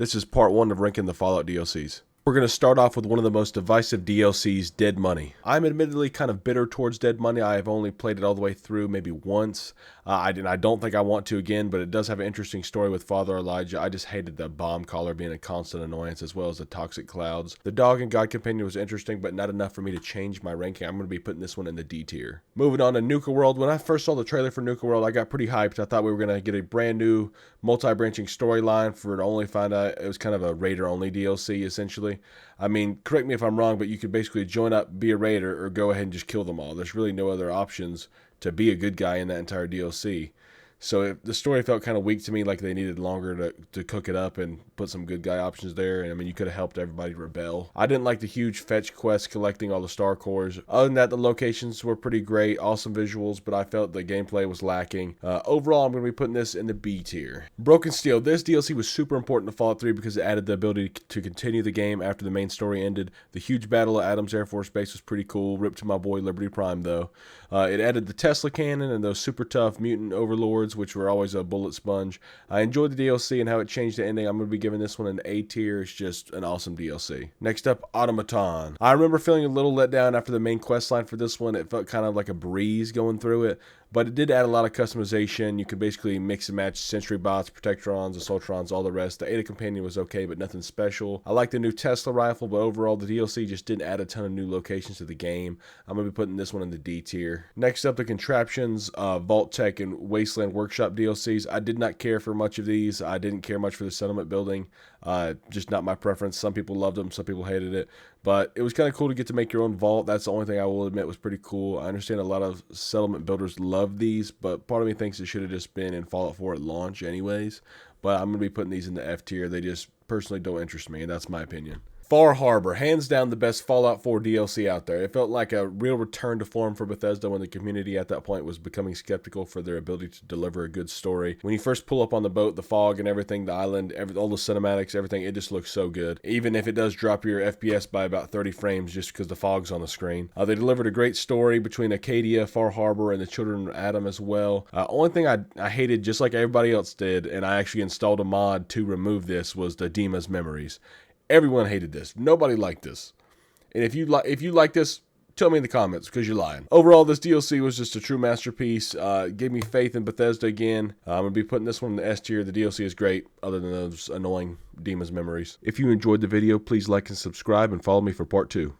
This is part 1 of ranking the Fallout DLCs. We're going to start off with one of the most divisive DLCs, Dead Money. I'm admittedly kind of bitter towards Dead Money. I have only played it all the way through maybe once. I don't think I want to again, but it does have an interesting story with Father Elijah. I just hated the bomb collar being a constant annoyance, as well as the toxic clouds. The Dog and God Companion was interesting, but not enough for me to change my ranking. I'm going to be putting this one in the D tier. Moving on to Nuka World. When I first saw the trailer for Nuka World, I got pretty hyped. I thought we were going to get a brand new multi-branching storyline for it, to only find out it was kind of a raider-only DLC, essentially. I mean, correct me if I'm wrong, but you could basically join up, be a raider, or go ahead and just kill them all. There's really no other options to be a good guy in that entire DLC. So the story felt kind of weak to me, like they needed longer to cook it up and put some good guy options there. And I mean, you could have helped everybody rebel. I didn't like the huge fetch quest collecting all the star cores. Other than that, the locations were pretty great, awesome visuals, but I felt the gameplay was lacking. Overall, I'm going to be putting this in the B tier. Broken Steel. This DLC was super important to Fallout 3 because it added the ability to continue the game after the main story ended. The huge battle at Adams Air Force Base was pretty cool. Ripped to my boy Liberty Prime, though. It added the Tesla cannon and those super tough mutant overlords, which were always a bullet sponge. I enjoyed the DLC and how it changed the ending. I'm going to be giving this one an A tier. It's just an awesome DLC. Next up, Automaton. I remember feeling a little let down after the main quest line for this one. It felt kind of like a breeze going through it, but it did add a lot of customization. You could basically mix and match Sentry Bots, Protectrons, Assaultrons, all the rest. The Ada Companion was okay, but nothing special. I like the new Tesla rifle, but overall the DLC just didn't add a ton of new locations to the game. I'm going to be putting this one in the D tier. Next up, the Contraptions, Vault Tech, and Wasteland Workshop DLCs. I did not care for much of these. I didn't care much for the settlement building. Just not my preference. Some people loved them, some people hated it. But it was kind of cool to get to make your own vault. That's the only thing I will admit was pretty cool. I understand a lot of settlement builders love these, but part of me thinks it should have just been in Fallout 4 at launch anyways. But I'm going to be putting these in the F tier. They just personally don't interest me, and that's my opinion. Far Harbor, hands down the best Fallout 4 DLC out there. It felt like a real return to form for Bethesda when the community at that point was becoming skeptical for their ability to deliver a good story. When you first pull up on the boat, the fog and everything, the island, all the cinematics, everything, it just looks so good. Even if it does drop your FPS by about 30 frames just because the fog's on the screen. They delivered a great story between Acadia, Far Harbor, and the Children of Adam as well. Only thing I hated, just like everybody else did, and I actually installed a mod to remove this, was the Dima's Memories. Everyone hated this. Nobody liked this. And if you like this, tell me in the comments, because you're lying. Overall, this DLC was just a true masterpiece. Gave me faith in Bethesda again. I'm going to be putting this one in the S tier. The DLC is great, other than those annoying Dima's Memories. If you enjoyed the video, please like and subscribe, and follow me for part 2.